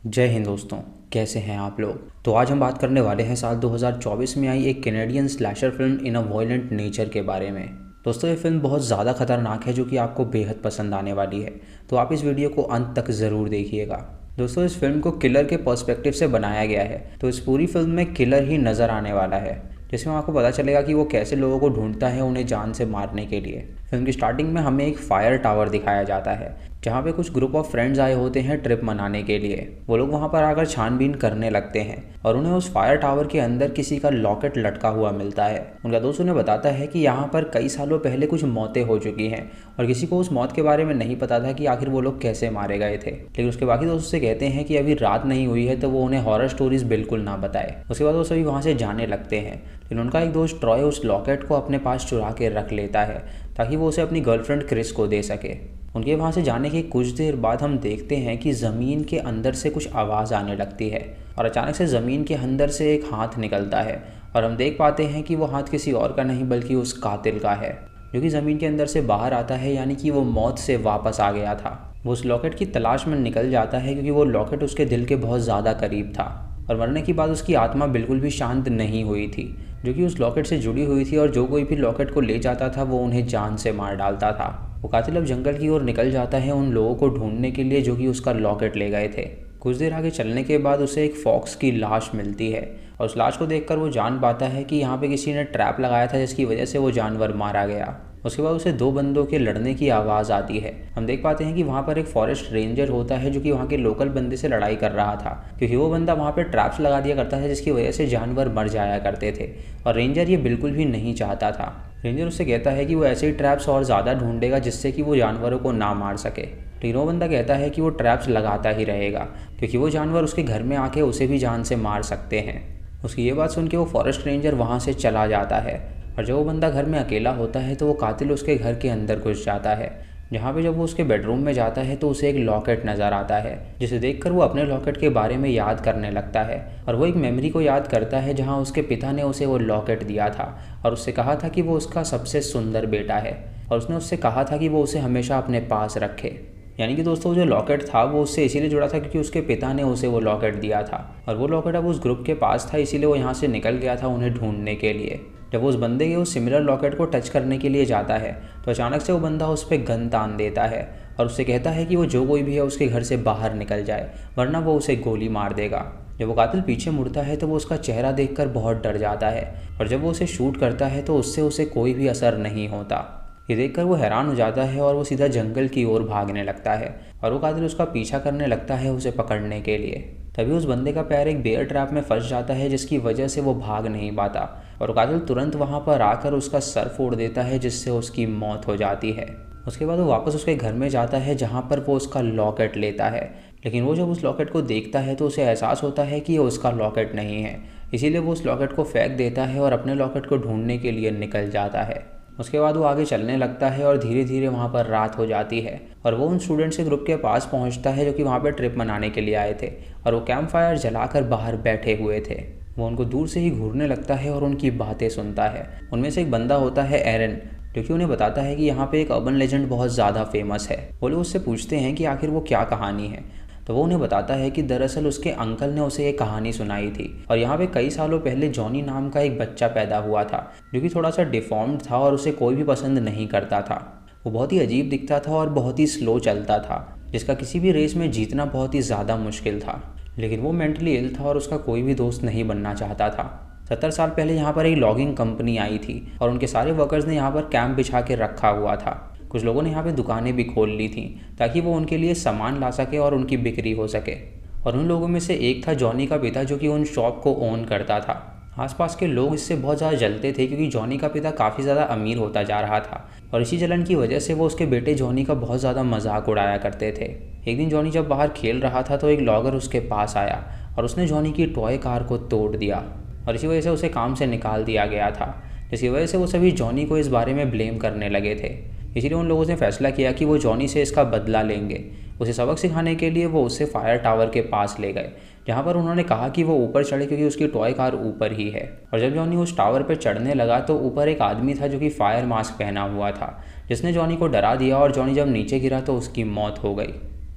जय हिंद दोस्तों। कैसे हैं आप लोग। तो आज हम बात करने वाले हैं साल 2024 में आई एक Canadian slasher film in a violent nature के बारे में। दोस्तों ये फिल्म बहुत ज़्यादा खतरनाक है जो कि आपको बेहद पसंद आने वाली है, तो आप इस वीडियो को अंत तक ज़रूर देखिएगा। दोस्तों इस फिल्म को किलर के पर्सपेक्टिव से बनाया गया है, तो इस पूरी फिल्म में किलर ही नज़र आने वाला है, जिसमें आपको पता चलेगा कि वो कैसे लोगों को ढूंढता है उन्हें जान से मारने के लिए। फिल्म की स्टार्टिंग में हमें एक फायर टावर दिखाया जाता है जहाँ पे कुछ ग्रुप ऑफ फ्रेंड्स आए होते हैं ट्रिप मनाने के लिए। वो लोग वहाँ पर आकर छानबीन करने लगते हैं और उन्हें उस फायर टावर के अंदर किसी का लॉकेट लटका हुआ मिलता है। उनका दोस्त उन्हें बताता है कि यहाँ पर कई सालों पहले कुछ मौतें हो चुकी हैं और किसी को उस मौत के बारे में नहीं पता था कि आखिर वो लोग कैसे मारे गए थे। लेकिन उसके बाकी दोस्त उससे कहते हैं कि अभी रात नहीं हुई है तो वो उन्हें हॉरर स्टोरीज बिल्कुल ना बताए। उसके बाद वो सभी वहाँ से जाने लगते हैं, लेकिन उनका एक दोस्त ट्रॉय उस लॉकेट को अपने पास चुरा के रख लेता है ताकि वो उसे अपनी गर्लफ्रेंड क्रिस को दे सके। उनके वहाँ से जाने के कुछ देर बाद हम देखते हैं कि ज़मीन के अंदर से कुछ आवाज़ आने लगती है और अचानक से ज़मीन के अंदर से एक हाथ निकलता है और हम देख पाते हैं कि वो हाथ किसी और का नहीं बल्कि उस कातिल का है जो कि ज़मीन के अंदर से बाहर आता है, यानी कि वो मौत से वापस आ गया था। वो उस लॉकेट की तलाश में निकल जाता है क्योंकि वो लॉकेट उसके दिल के बहुत ज़्यादा करीब था और मरने के बाद उसकी आत्मा बिल्कुल भी शांत नहीं हुई थी, जो कि उस लॉकेट से जुड़ी हुई थी और जो कोई भी लॉकेट को ले जाता था वो उन्हें जान से मार डालता था। वो कातिल अब जंगल की ओर निकल जाता है उन लोगों को ढूंढने के लिए जो कि उसका लॉकेट ले गए थे। कुछ देर आगे चलने के बाद उसे एक फॉक्स की लाश मिलती है और उस लाश को देखकर वो जान पाता है कि यहाँ पे किसी ने ट्रैप लगाया था जिसकी वजह से वो जानवर मारा गया। उसके बाद उसे दो बंदों के लड़ने की आवाज़ आती है। हम देख पाते हैं कि वहाँ पर एक फॉरेस्ट रेंजर होता है जो कि वहाँ के लोकल बंदे से लड़ाई कर रहा था, क्योंकि वो बंदा वहाँ पे ट्रैप्स लगा दिया करता था जिसकी वजह से जानवर मर जाया करते थे और रेंजर ये बिल्कुल भी नहीं चाहता था। रेंजर उससे कहता है कि वो ऐसे ही ट्रैप्स और ज़्यादा ढूंढेगा जिससे कि वो जानवरों को ना मार सके, लेकिन वो बंदा कहता है कि वो ट्रैप्स लगाता ही रहेगा क्योंकि वो जानवर उसके घर में आके उसे भी जान से मार सकते हैं। उसकी ये बात सुन के वो फॉरेस्ट रेंजर वहाँ से चला जाता है और जब वो बंदा घर में अकेला होता है तो वो कातिल उसके घर के अंदर घुस जाता है, जहाँ पे जब वो उसके बेडरूम में जाता है तो उसे एक लॉकेट नज़र आता है जिसे देखकर वो अपने लॉकेट के बारे में याद करने लगता है और वो एक मेमोरी को याद करता है जहाँ उसके पिता ने उसे वो लॉकेट दिया था और उससे कहा था कि वो उसका सबसे सुंदर बेटा है और उसने उससे कहा था कि वो उसे हमेशा अपने पास रखे। यानी कि दोस्तों जो लॉकेट था वो उससे इसीलिए जुड़ा था क्योंकि उसके पिता ने उसे वो लॉकेट दिया था और वो लॉकेट अब उस ग्रुप के पास था, इसीलिए वो यहाँ से निकल गया था उन्हें ढूंढने के लिए। जब वो उस बंदे के उस सिमिलर लॉकेट को टच करने के लिए जाता है तो अचानक से वो बंदा उस पर गन तान देता है और उससे कहता है कि वो जो कोई भी है उसके घर से बाहर निकल जाए वरना वो उसे गोली मार देगा। जब वो कातिल पीछे मुड़ता है तो वो उसका चेहरा देखकर बहुत डर जाता है और जब वो उसे शूट करता है तो उससे उसे कोई भी असर नहीं होता। ये देखकर वो हैरान हो जाता है और वो सीधा जंगल की ओर भागने लगता है और वो कातिल उसका पीछा करने लगता है उसे पकड़ने के लिए। तभी उस बंदे का पैर एक बेयर ट्रैप में फंस जाता है जिसकी वजह से वो भाग नहीं पाता और कातिल तुरंत वहाँ पर आकर उसका सर फोड़ देता है जिससे उसकी मौत हो जाती है। उसके बाद वो वापस उसके घर में जाता है जहाँ पर वो उसका लॉकेट लेता है, लेकिन वो जब उस लॉकेट को देखता है तो उसे एहसास होता है कि ये उसका लॉकेट नहीं है, इसीलिए वो उस लॉकेट को फेंक देता है और अपने लॉकेट को ढूंढने के लिए निकल जाता है। उसके बाद वो आगे चलने लगता है और धीरे धीरे वहाँ पर रात हो जाती है और वो उन स्टूडेंट्स के ग्रुप के पास पहुँचता है जो कि वहाँ पर ट्रिप मनाने के लिए आए थे और वो कैंप फायर जलाकर बाहर बैठे हुए थे। वो उनको दूर से ही घूरने लगता है और उनकी बातें सुनता है। उनमें से एक बंदा होता है एरन, जो कि उन्हें बताता है कि यहाँ पे एक अर्बन लेजेंड बहुत ज़्यादा फेमस है। वो लोग उससे पूछते हैं कि आखिर वो क्या कहानी है, तो वो उन्हें बताता है कि दरअसल उसके अंकल ने उसे एक कहानी सुनाई थी और यहाँ पे कई सालों पहले जॉनी नाम का एक बच्चा पैदा हुआ था जो कि थोड़ा सा डिफॉर्म्ड था और उसे कोई भी पसंद नहीं करता था। वो बहुत ही अजीब दिखता था और बहुत ही स्लो चलता था, जिसका किसी भी रेस में जीतना बहुत ही ज़्यादा मुश्किल था। लेकिन वो मेंटली इल था और उसका कोई भी दोस्त नहीं बनना चाहता था। 70 साल पहले यहाँ पर एक लॉगिंग कंपनी आई थी और उनके सारे वर्कर्स ने यहाँ पर कैंप बिछा के रखा हुआ था। कुछ लोगों ने यहाँ पे दुकानें भी खोल ली थी ताकि वो उनके लिए सामान ला सके और उनकी बिक्री हो सके। और उन लोगों में से एक था जॉनी का पिता जो कि उन शॉप को ओन करता था। आसपास के लोग इससे बहुत ज़्यादा जलते थे क्योंकि जॉनी का पिता काफ़ी ज़्यादा अमीर होता जा रहा था और इसी जलन की वजह से वो उसके बेटे जॉनी का बहुत ज़्यादा मजाक उड़ाया करते थे। एक दिन जॉनी जब बाहर खेल रहा था तो एक लॉगर उसके पास आया और उसने जॉनी की टॉय कार को तोड़ दिया और इसी वजह से उसे काम से निकाल दिया गया था, जिसकी वजह से वो सभी जॉनी को इस बारे में ब्लेम करने लगे थे। इसीलिए उन लोगों ने फैसला किया कि वो जॉनी से इसका बदला लेंगे। उसे सबक सिखाने के लिए वो उसे फायर टावर के पास ले गए जहाँ पर उन्होंने कहा कि वो ऊपर चढ़े क्योंकि उसकी टॉय कार ऊपर ही है। और जब जॉनी उस टावर पर चढ़ने लगा तो ऊपर एक आदमी था जो कि फायर मास्क पहना हुआ था, जिसने जॉनी को डरा दिया और जॉनी जब नीचे गिरा तो उसकी मौत हो गई।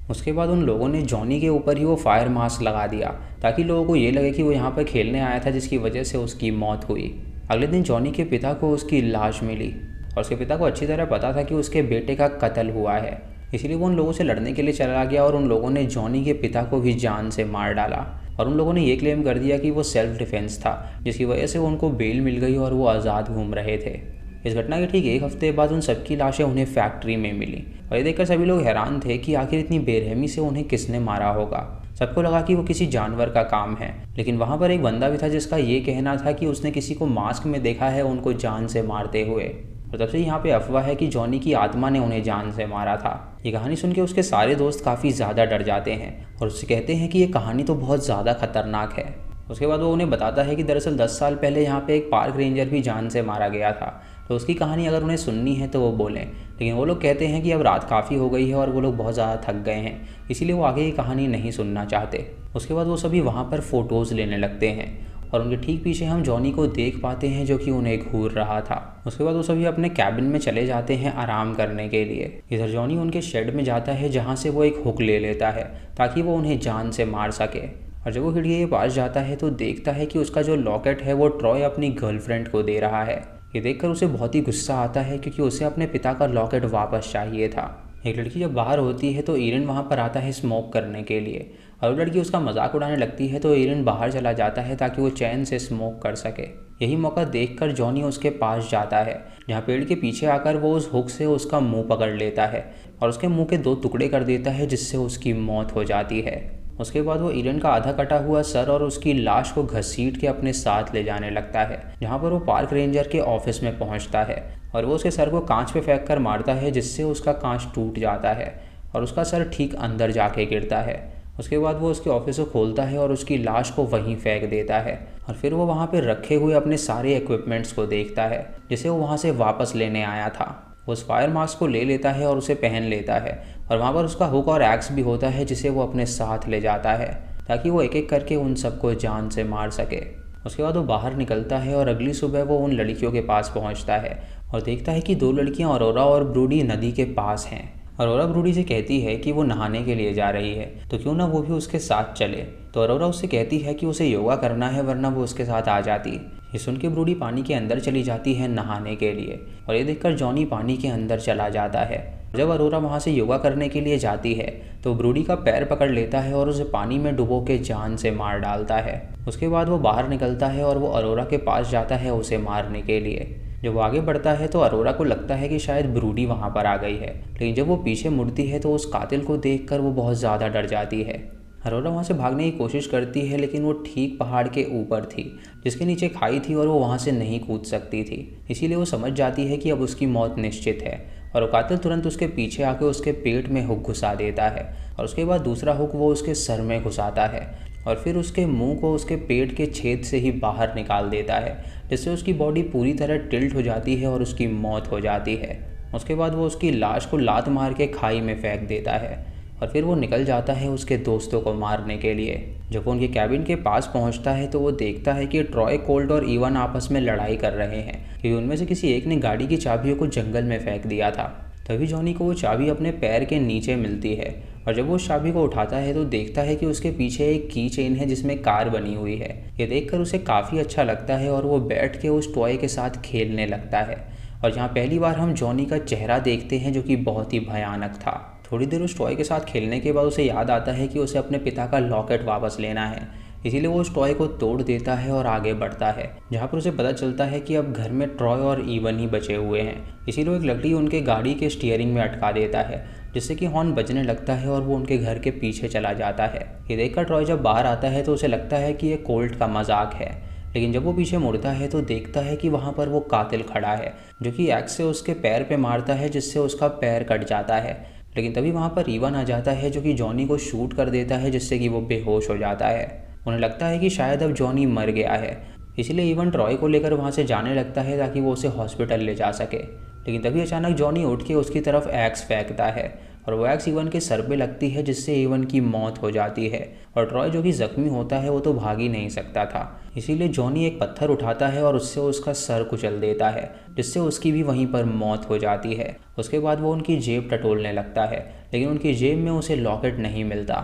उसके बाद उन लोगों ने जॉनी के ऊपर ही वो फायर मास्क लगा दिया ताकि लोगों को ये लगे कि वो यहाँ पर खेलने आया था, जिसकी वजह से उसकी मौत हुई। अगले दिन जॉनी के पिता को उसकी लाश मिली और उसके पिता को अच्छी तरह पता था कि उसके बेटे का कत्ल हुआ है, इसलिए वो उन लोगों से लड़ने के लिए चला गया और उन लोगों ने जॉनी के पिता को भी जान से मार डाला। और उन लोगों ने ये क्लेम कर दिया कि वो सेल्फ डिफेंस था, जिसकी वजह से उनको बेल मिल गई और वो आज़ाद घूम रहे थे। इस घटना के ठीक एक हफ्ते बाद उन सबकी लाशें उन्हें फैक्ट्री में मिली और ये देखकर सभी लोग हैरान थे कि आखिर इतनी बेरहमी से उन्हें किसने मारा होगा। सबको लगा कि वो किसी जानवर का काम है, लेकिन वहाँ पर एक बंदा भी था जिसका ये कहना था कि उसने किसी को मास्क में देखा है उनको जान से मारते हुए। और तब से यहाँ पे अफवाह है कि जॉनी की आत्मा ने उन्हें जान से मारा था। ये कहानी सुन के उसके सारे दोस्त काफ़ी ज़्यादा डर जाते हैं और उससे कहते हैं कि ये कहानी तो बहुत ज़्यादा खतरनाक है। उसके बाद वो उन्हें बताता है कि दरअसल 10 साल पहले यहाँ पे एक पार्क रेंजर भी जान से मारा गया था, तो उसकी कहानी अगर उन्हें सुननी है तो वो बोलें। लेकिन वो लोग कहते हैं कि अब रात काफ़ी हो गई है और वो लोग बहुत ज़्यादा थक गए हैं, इसीलिए वो आगे की कहानी नहीं सुनना चाहते। उसके बाद वो सभी वहाँ पर फ़ोटोज़ लेने लगते हैं और उनके ठीक पीछे हम जॉनी को देख पाते हैं जो कि उन्हें घूर रहा था। उसके बाद वो सभी अपने कैबिन में चले जाते हैं आराम करने के लिए। इधर जॉनी उनके शेड में जाता है जहाँ से वो एक हुक ले लेता है ताकि वो उन्हें जान से मार सके। और जब वो खिड़की के पास जाता है तो देखता है कि उसका जो लॉकेट है वो ट्रॉय अपनी गर्लफ्रेंड को दे रहा है। ये देखकर उसे बहुत ही गुस्सा आता है क्योंकि उसे अपने पिता का लॉकेट वापस चाहिए था। एक लड़की जब बाहर होती है तो ईरन वहाँ पर आता है स्मोक करने के लिए और वो लड़की उसका मजाक उड़ाने लगती है, तो ईरन बाहर चला जाता है ताकि वो चैन से स्मोक कर सके। यही मौका देखकर जॉनी उसके पास जाता है, जहाँ पेड़ के पीछे आकर वो उस हुक से उसका मुंह पकड़ लेता है और उसके मुंह के 2 टुकड़े कर देता है, जिससे उसकी मौत हो जाती है। उसके बाद वो ईरन का आधा कटा हुआ सर और उसकी लाश को घसीट के अपने साथ ले जाने लगता है, जहाँ पर वो पार्क रेंजर के ऑफिस में पहुँचता है और वो उसके सर को कांच पे फेंक कर मारता है, जिससे उसका कांच टूट जाता है और उसका सर ठीक अंदर जाके गिरता है। उसके बाद वो उसके ऑफिस को खोलता है और उसकी लाश को वहीं फेंक देता है और फिर वो वहाँ पे रखे हुए अपने सारे इक्विपमेंट्स को देखता है जिसे वो वहाँ से वापस लेने आया था। वो उस फायर मास्क को ले लेता है और उसे पहन लेता है और वहाँ पर उसका हुक और एक्स भी होता है, जिसे वो अपने साथ ले जाता है ताकि वो एक एक करके उन सबको जान से मार सके। उसके बाद वो बाहर निकलता है और अगली सुबह वो उन लड़कियों के पास पहुँचता है और देखता है कि 2 लड़कियाँ अरोरा और ब्रूडी नदी के पास हैं। अरोरा ब्रूडी से कहती है कि वो नहाने के लिए जा रही है, तो क्यों ना वो भी उसके साथ चले। तो अरोरा उससे कहती है कि उसे योगा करना है, वरना वो उसके साथ आ जाती। ये सुन के ब्रूडी पानी के अंदर चली जाती है नहाने के लिए और ये देखकर जॉनी पानी के अंदर चला जाता है। जब अरोरा वहाँ से योगा करने के लिए जाती है तो ब्रूडी का पैर पकड़ लेता है और उसे पानी में डुबो के जान से मार डालता है। उसके बाद वो बाहर निकलता है और वो अरोरा के पास जाता है उसे मारने के लिए। जब वो आगे बढ़ता है तो अरोरा को लगता है कि शायद ब्रूडी वहाँ पर आ गई है, लेकिन जब वो पीछे मुड़ती है तो उस कातिल को देखकर वो बहुत ज़्यादा डर जाती है। अरोरा वहाँ से भागने की कोशिश करती है, लेकिन वो ठीक पहाड़ के ऊपर थी जिसके नीचे खाई थी और वो वहाँ से नहीं कूद सकती थी। इसीलिए वो समझ जाती है कि अब उसकी मौत निश्चित है और वो कातिल तुरंत उसके पीछे आके उसके पेट में हुक घुसा देता है और उसके बाद दूसरा हुक वो उसके सर में घुसाता है और फिर उसके मुंह को उसके पेट के छेद से ही बाहर निकाल देता है, जिससे उसकी बॉडी पूरी तरह टिल्ट हो जाती है और उसकी मौत हो जाती है। उसके बाद वो उसकी लाश को लात मार के खाई में फेंक देता है और फिर वो निकल जाता है उसके दोस्तों को मारने के लिए। जब वो उनके कैबिन के पास पहुंचता है तो वो देखता है कि ट्रॉय, कोल्ट और इवन आपस में लड़ाई कर रहे हैं क्योंकि उनमें से किसी एक ने गाड़ी की चाबियों को जंगल में फेंक दिया था। तभी जॉनी को वो चाबी अपने पैर के नीचे मिलती है और जब वो उस चाबी को उठाता है तो देखता है कि उसके पीछे एक की चेन है जिसमें कार बनी हुई है। ये देखकर उसे काफ़ी अच्छा लगता है और वो बैठ के उस टॉय के साथ खेलने लगता है और यहाँ पहली बार हम जॉनी का चेहरा देखते हैं जो कि बहुत ही भयानक था। थोड़ी देर उस टॉय के साथ खेलने के बाद उसे याद आता है कि उसे अपने पिता का लॉकेट वापस लेना है, इसीलिए वो उस टॉय को तोड़ देता है और आगे बढ़ता है, जहाँ पर उसे पता चलता है कि अब घर में ट्रॉय और इवन ही बचे हुए हैं। इसीलिए वो एक लकड़ी उनके गाड़ी के स्टीयरिंग में अटका देता है, जिससे कि हॉर्न बजने लगता है और वो उनके घर के पीछे चला जाता है। ये देखकर ट्रॉय जब बाहर आता है तो उसे लगता है कि ये कोल्ट का मजाक है, लेकिन जब वो पीछे मुड़ता है तो देखता है कि वहाँ पर वो कातिल खड़ा है जो कि एक्स से उसके पैर पे मारता है, जिससे उसका पैर कट जाता है। लेकिन तभी वहाँ पर इवन आ जाता है जो कि जॉनी को शूट कर देता है, जिससे कि वो बेहोश हो जाता है। उन्हें लगता है कि शायद अब जॉनी मर गया है, इसलिए इवन ट्रॉय को लेकर वहाँ से जाने लगता है ताकि वो उसे हॉस्पिटल ले जा सके। लेकिन तभी अचानक जॉनी उठ के उसकी तरफ एक्स फेंकता है और वो एक्स इवन के सर पे लगती है जिससे इवन की मौत हो जाती है। और ट्रॉय जो कि ज़ख्मी होता है वो तो भाग ही नहीं सकता था, इसीलिए जॉनी एक पत्थर उठाता है और उससे उसका सर कुचल देता है, जिससे उसकी भी वहीं पर मौत हो जाती है। उसके बाद वो उनकी जेब टटोलने लगता है, लेकिन उनकी जेब में उसे लॉकेट नहीं मिलता।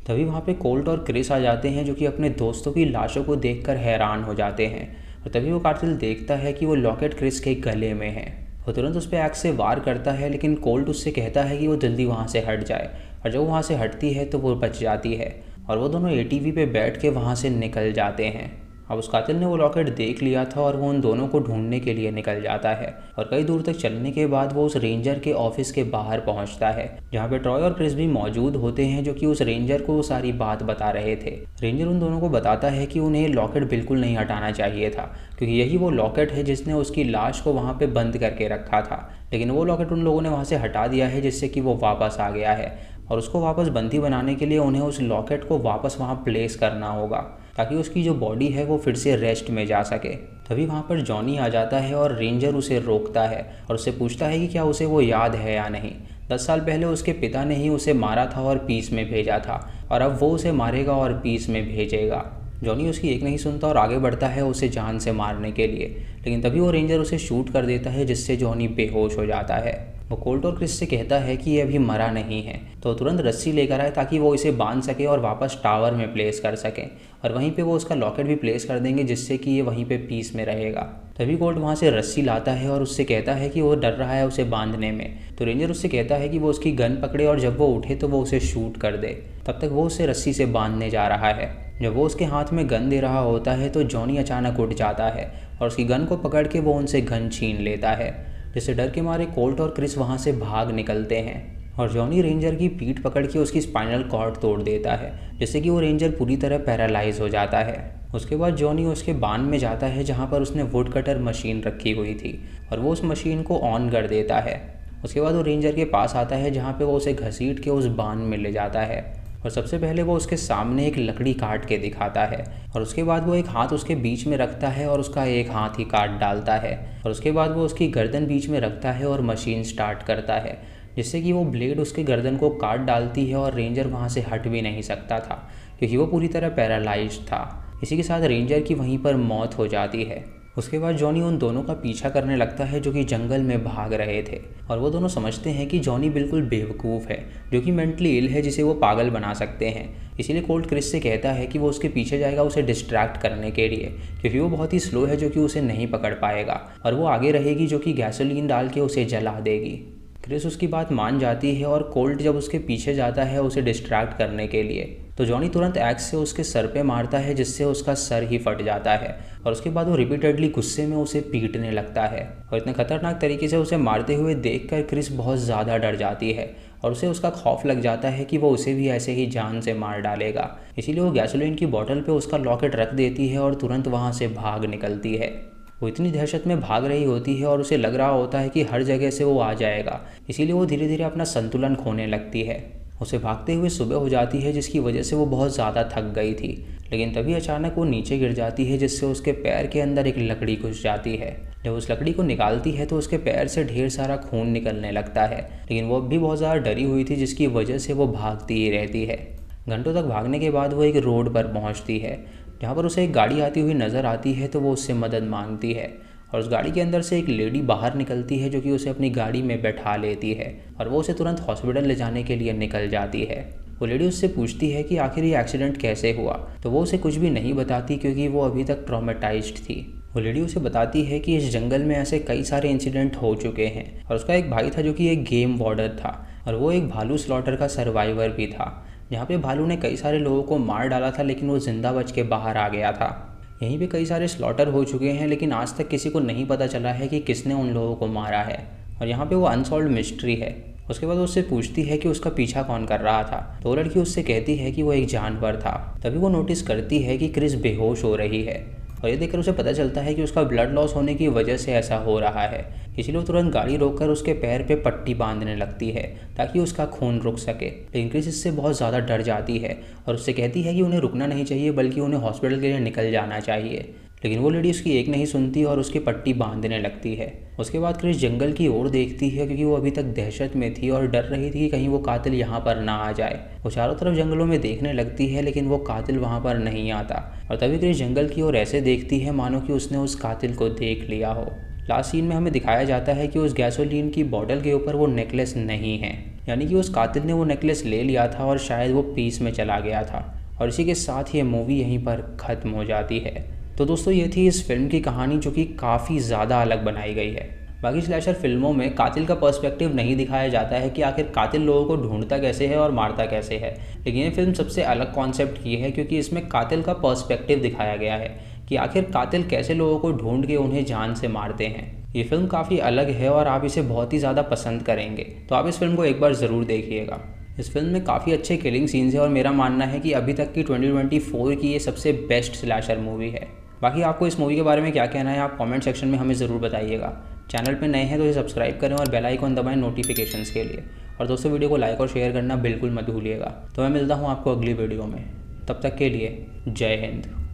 तभी वहाँ पे कोल्ट और क्रिस आ जाते हैं, जो कि अपने दोस्तों की लाशों को देखकर हैरान हो जाते हैं। और तभी वो कातिल देखता है कि वो लॉकेट क्रिस के गले में है। वो तुरंत उस पर एक्स से वार करता है, लेकिन कोल्ट उससे कहता है कि वो जल्दी वहाँ से हट जाए। और जब वो वहाँ से हटती है तो वो बच जाती है और वो दोनों एटीवी पे बैठ के वहाँ से निकल जाते हैं। अब उस कातिल ने वो लॉकेट देख लिया था और वो उन दोनों को ढूंढने के लिए निकल जाता है। और कई दूर तक चलने के बाद वो उस रेंजर के ऑफिस के बाहर पहुंचता है, जहाँ पे ट्रॉय और क्रिस भी मौजूद होते हैं, जो कि उस रेंजर को सारी बात बता रहे थे। रेंजर उन दोनों को बताता है कि उन्हें लॉकेट बिल्कुल नहीं हटाना चाहिए था, क्योंकि यही वो लॉकेट है जिसने उसकी लाश को वहाँ पे बंद करके रखा था। लेकिन वो लॉकेट उन लोगों ने वहाँ से हटा दिया है, जिससे कि वो वापस आ गया है। और उसको वापस बंदी बनाने के लिए उन्हें उस लॉकेट को वापस वहाँ प्लेस करना होगा, ताकि उसकी जो बॉडी है वो फिर से रेस्ट में जा सके। तभी वहाँ पर जॉनी आ जाता है और रेंजर उसे रोकता है और उससे पूछता है कि क्या उसे वो याद है या नहीं। 10 साल पहले उसके पिता ने ही उसे मारा था और पीस में भेजा था, और अब वो उसे मारेगा और पीस में भेजेगा। जॉनी उसकी एक नहीं सुनता और आगे बढ़ता है उसे जान से मारने के लिए, लेकिन तभी वो रेंजर उसे शूट कर देता है, जिससे जॉनी बेहोश हो जाता है। वो कोल्ट और क्रिस से कहता है कि ये अभी मरा नहीं है, तो तुरंत रस्सी लेकर आए ताकि वो इसे बांध सके और वापस टावर में प्लेस कर सके। और वहीं पे वो उसका लॉकेट भी प्लेस कर देंगे, जिससे कि ये वहीं पे पीस में रहेगा। तभी कोल्ट वहाँ से रस्सी लाता है और उससे कहता है कि वो डर रहा है उसे बांधने में। तो रेंजर उससे कहता है कि वो उसकी गन पकड़े और जब वो उठे तो वो उसे शूट कर दे। तब तक वो उसे रस्सी से बांधने जा रहा है। जब वो उसके हाथ में गन दे रहा होता है तो जॉनी अचानक उठ जाता है और उसकी गन को पकड़ के वो उनसे गन छीन लेता है, जिससे डर के मारे कोल्ट और क्रिस वहाँ से भाग निकलते हैं। और जॉनी रेंजर की पीठ पकड़ के उसकी स्पाइनल कॉर्ड तोड़ देता है, जिससे कि वो रेंजर पूरी तरह पैरालाइज हो जाता है। उसके बाद जॉनी उसके बांध में जाता है, जहाँ पर उसने वुड कटर मशीन रखी हुई थी, और वो उस मशीन को ऑन कर देता है। उसके बाद वो रेंजर के पास आता है, जहाँ पे वो उसे घसीट के उस बांध में ले जाता है। और सबसे पहले वो उसके सामने एक लकड़ी काट के दिखाता है, और उसके बाद वो एक हाथ उसके बीच में रखता है और उसका एक हाथ ही काट डालता है। और उसके बाद वो उसकी गर्दन बीच में रखता है और मशीन स्टार्ट करता है, जिससे कि वो ब्लेड उसके गर्दन को काट डालती है और रेंजर वहाँ से हट भी नहीं सकता था, क्योंकि वो पूरी तरह पैरालाइज्ड था। इसी के साथ रेंजर की वहीं पर मौत हो जाती है। उसके बाद जॉनी उन दोनों का पीछा करने लगता है, जो कि जंगल में भाग रहे थे। और वो दोनों समझते हैं कि जॉनी बिल्कुल बेवकूफ़ है, जो कि मेंटली इल है, जिसे वो पागल बना सकते हैं। इसीलिए कोल्ट क्रिस से कहता है कि वो उसके पीछे जाएगा उसे डिस्ट्रैक्ट करने के लिए, क्योंकि वो बहुत ही स्लो है, जो कि उसे नहीं पकड़ पाएगा, और वो आगे रहेगी, जो कि गैसोलीन डाल के उसे जला देगी। क्रिस उसकी बात मान जाती है और कोल्ट जब उसके पीछे जाता है उसे डिस्ट्रैक्ट करने के लिए, तो जॉनी तुरंत एक्स से उसके सर पे मारता है, जिससे उसका सर ही फट जाता है। और उसके बाद वो रिपीटेडली गुस्से में उसे पीटने लगता है, और इतने खतरनाक तरीके से उसे मारते हुए देखकर क्रिस बहुत ज़्यादा डर जाती है और उसे उसका खौफ लग जाता है कि वो उसे भी ऐसे ही जान से मार डालेगा। इसीलिए वो गैसोलीन की बोतल पे उसका लॉकेट रख देती है और तुरंत वहाँ से भाग निकलती है। वो इतनी दहशत में भाग रही होती है और उसे लग रहा होता है कि हर जगह से वो आ जाएगा, इसीलिए वो धीरे धीरे अपना संतुलन खोने लगती है। उसे भागते हुए सुबह हो जाती है, जिसकी वजह से वो बहुत ज़्यादा थक गई थी। लेकिन तभी अचानक वो नीचे गिर जाती है, जिससे उसके पैर के अंदर एक लकड़ी घुस जाती है। जब उस लकड़ी को निकालती है तो उसके पैर से ढेर सारा खून निकलने लगता है, लेकिन वो अब भी बहुत ज़्यादा डरी हुई थी, जिसकी वजह से वो भागती ही रहती है। घंटों तक भागने के बाद वो एक रोड पर पहुँचती है, जहाँ पर उसे एक गाड़ी आती हुई नज़र आती है, तो वो उससे मदद मांगती है। और उस गाड़ी के अंदर से एक लेडी बाहर निकलती है, जो कि उसे अपनी गाड़ी में बैठा लेती है, और वो उसे तुरंत हॉस्पिटल ले जाने के लिए निकल जाती है। वो लेडी उससे पूछती है कि आखिर ये एक्सीडेंट कैसे हुआ, तो वो उसे कुछ भी नहीं बताती, क्योंकि वो अभी तक ट्रॉमेटाइज्ड थी। वो लेडी उसे बताती है कि इस जंगल में ऐसे कई सारे इंसिडेंट हो चुके हैं, और उसका एक भाई था जो कि एक गेम वार्डर था, और वो एक भालू स्लॉटर का सर्वाइवर भी था, जहाँ पे भालू ने कई सारे लोगों को मार डाला था, लेकिन वो जिंदा बच के बाहर आ गया था। यहीं पे कई सारे स्लॉटर हो चुके हैं, लेकिन आज तक किसी को नहीं पता चला है कि किसने उन लोगों को मारा है, और यहाँ पे वो अनसॉल्व्ड मिस्ट्री है। उसके बाद वो उससे पूछती है कि उसका पीछा कौन कर रहा था, तो वो लड़की उससे कहती है कि वो एक जानवर था। तभी वो नोटिस करती है कि क्रिस बेहोश हो रही है, और ये देखकर उसे पता चलता है कि उसका ब्लड लॉस होने की वजह से ऐसा हो रहा है। इसलिए वो तुरंत गाड़ी रोककर उसके पैर पे पट्टी बांधने लगती है, ताकि उसका खून रुक सके। लेकिन क्रिस इससे बहुत ज़्यादा डर जाती है और उससे कहती है कि उन्हें रुकना नहीं चाहिए, बल्कि उन्हें हॉस्पिटल के लिए निकल जाना चाहिए। लेकिन वो लेडी उसकी एक नहीं सुनती और उसकी पट्टी बांधने लगती है। उसके बाद क्रिस जंगल की ओर देखती है क्योंकि वो अभी तक दहशत में थी और डर रही थी कि कहीं वो कातिल यहाँ पर ना आ जाए। वो चारों तरफ जंगलों में देखने लगती है लेकिन वो कातिल वहाँ पर नहीं आता और तभी क्रिस जंगल की ओर ऐसे देखती है मानो कि उसने उस कातिल को देख लिया हो। लास्ट सीन में हमें दिखाया जाता है कि उस गैसोलीन की बॉटल के ऊपर वो नेकलेस नहीं है, यानी कि उस कातिल ने वो नेकलेस ले लिया था और शायद वो पीस में चला गया था। और इसी के साथ ये मूवी यहीं पर ख़त्म हो जाती है। तो दोस्तों ये थी इस फिल्म की कहानी जो कि काफ़ी ज़्यादा अलग बनाई गई है। बाकी स्लैशर फिल्मों में कातिल का पर्सपेक्टिव नहीं दिखाया जाता है कि आखिर कातिल लोगों को ढूंढता कैसे है और मारता कैसे है, लेकिन ये फिल्म सबसे अलग कॉन्सेप्ट की है क्योंकि इसमें कातिल का पर्सपेक्टिव दिखाया गया है कि आखिर कातिल कैसे लोगों को ढूंढ के उन्हें जान से मारते हैं। ये फिल्म काफ़ी अलग है और आप इसे बहुत ही ज़्यादा पसंद करेंगे, तो आप इस फिल्म को एक बार ज़रूर देखिएगा। इस फिल्म में काफ़ी अच्छे किलिंग सीन्स हैं और मेरा मानना है कि अभी तक की 2024 की ये सबसे बेस्ट स्लैशर मूवी है। बाकी आपको इस मूवी के बारे में क्या कहना है आप कमेंट सेक्शन में हमें ज़रूर बताइएगा। चैनल पे नए हैं तो इसे सब्सक्राइब करें और बेल आइकन दबाएं नोटिफिकेशंस के लिए। और दोस्तों वीडियो को लाइक और शेयर करना बिल्कुल मत भूलिएगा। तो मैं मिलता हूँ आपको अगली वीडियो में, तब तक के लिए जय हिंद।